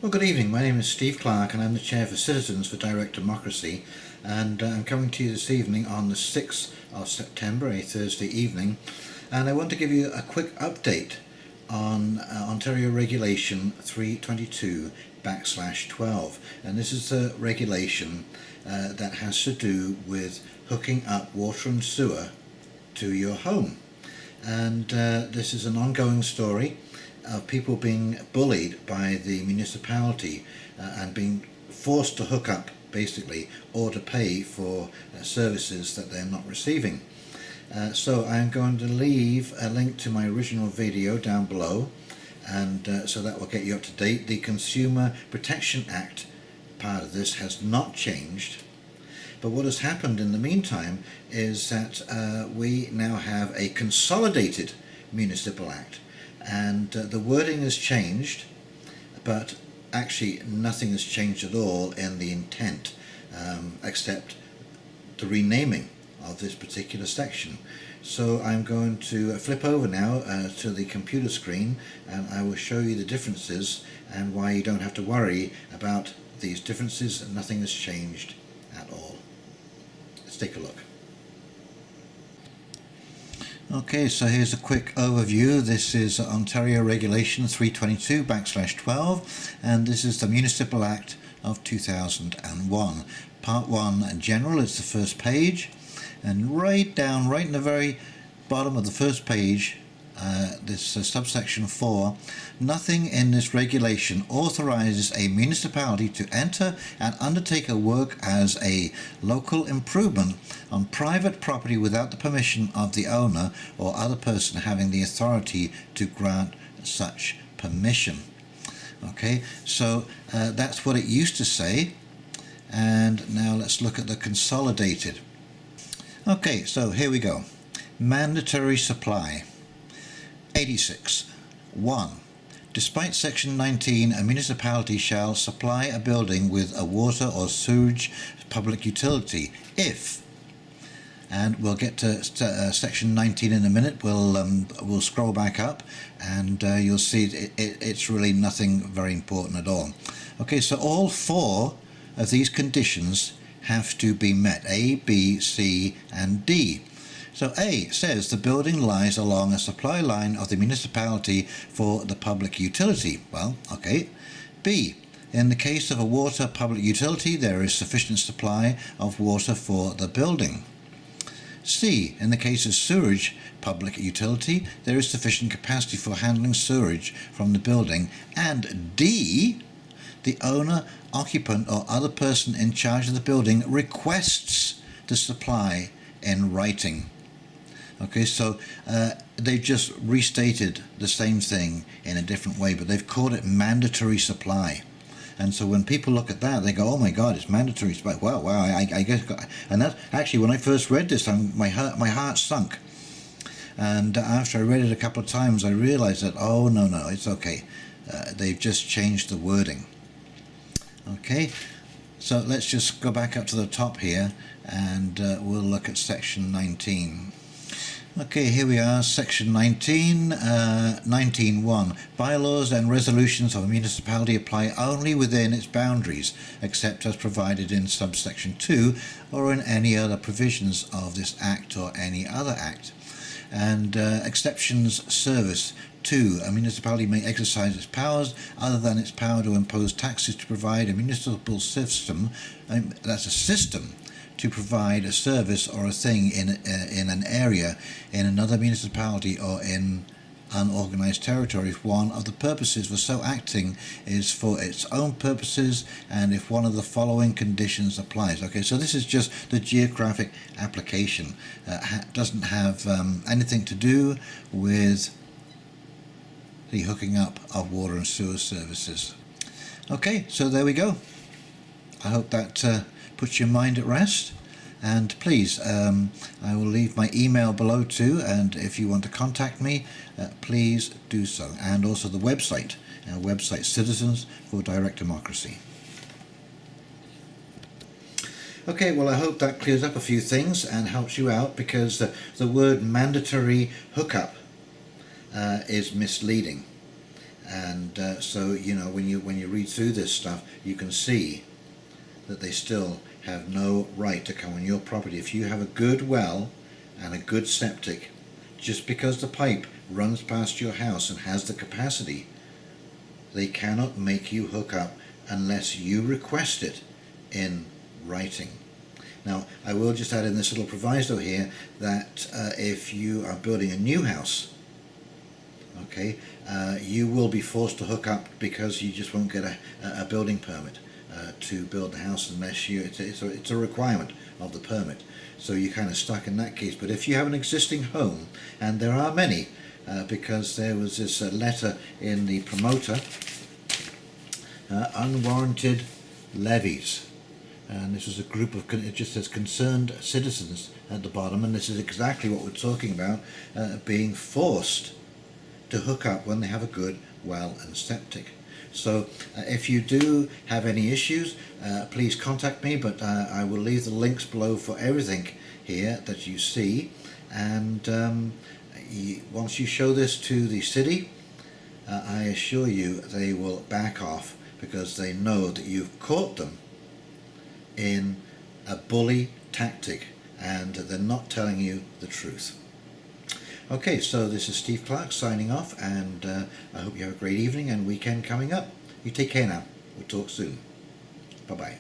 Well, good evening. My name is Steve Clark and I'm the Chair for Citizens for Direct Democracy, and I'm coming to you this evening on the 6th of September, a Thursday evening, and I want to give you a quick update on Ontario Regulation 322/12, and this is the regulation that has to do with hooking up water and sewer to your home. And this is an ongoing story of people being bullied by the municipality and being forced to hook up, basically, or to pay for services that they're not receiving. So I'm going to leave a link to my original video down below, and so that will get you up to date. The Consumer Protection Act part of this has not changed, but what has happened in the meantime is that we now have a consolidated municipal act, and the wording has changed, but actually nothing has changed at all in the intent, except the renaming of this particular section. So I'm going to flip over now to the computer screen, and I will show you the differences and why you don't have to worry about these differences. Nothing has changed at all. Let's take a look. Okay, so here's a quick overview. This is Ontario Regulation 322/12, and this is the Municipal Act of 2001. Part 1 General is the first page, and right in the very bottom of the first page, this subsection 4, nothing in this regulation authorizes a municipality to enter and undertake a work as a local improvement on private property without the permission of the owner or other person having the authority to grant such permission. Okay, so that's what it used to say, and now let's look at the consolidated. Okay, so here we go. Mandatory supply. 86. 1. Despite Section 19, a municipality shall supply a building with a water or sewage public utility if, and we'll get to Section 19 in a minute. We'll scroll back up, and you'll see it's really nothing very important at all. Okay, so all 4 of these conditions have to be met: A, B, C, and D. So A says the building lies along a supply line of the municipality for the public utility. Well, okay. B, in the case of a water public utility, there is sufficient supply of water for the building. C, in the case of sewage public utility, there is sufficient capacity for handling sewage from the building. And D, the owner, occupant, or other person in charge of the building requests the supply in writing. Okay, so they've just restated the same thing in a different way, but they've called it mandatory supply. And so when people look at that, they go, "Oh my God, it's mandatory supply." Wow, I guess. And that actually, when I first read this, my heart sunk. And after I read it a couple of times, I realized that, oh no, it's okay. They've just changed the wording. Okay, so let's just go back up to the top here, and we'll look at Section 19. Okay, here we are, Section 19, 19.1. Bylaws and resolutions of a municipality apply only within its boundaries, except as provided in subsection 2 or in any other provisions of this Act or any other Act. And exceptions service. 2. A municipality may exercise its powers other than its power to impose taxes to provide a municipal system, that's a system, to provide a service or a thing in an area in another municipality or in unorganized territory if one of the purposes for so acting is for its own purposes and if one of the following conditions applies. Okay, so this is just the geographic application. Doesn't have anything to do with the hooking up of water and sewer services. Okay, so there we go. I hope that puts your mind at rest, and please, I will leave my email below too, and if you want to contact me, please do so, and also the website, our website, Citizens for Direct Democracy. Okay, well, I hope that clears up a few things and helps you out, because the word mandatory hookup is misleading. And so, you know, when you read through this stuff, you can see that they still have no right to come on your property. If you have a good well and a good septic, just because the pipe runs past your house and has the capacity, they cannot make you hook up unless you request it in writing. Now, I will just add in this little proviso here that if you are building a new house, okay, you will be forced to hook up because you just won't get a building permit to build the house unless you, it's a requirement of the permit. So you're kind of stuck in that case. But if you have an existing home, and there are many, because there was this letter in the promoter, unwarranted levies. And this is a group of, it just says concerned citizens at the bottom, and this is exactly what we're talking about, being forced to hook up when they have a good well and septic. So if you do have any issues, please contact me, but I will leave the links below for everything here that you see. And once you show this to the city, I assure you they will back off, because they know that you've caught them in a bully tactic and they're not telling you the truth. Okay, so this is Steve Clark signing off, and I hope you have a great evening and weekend coming up. You take care now. We'll talk soon. Bye-bye.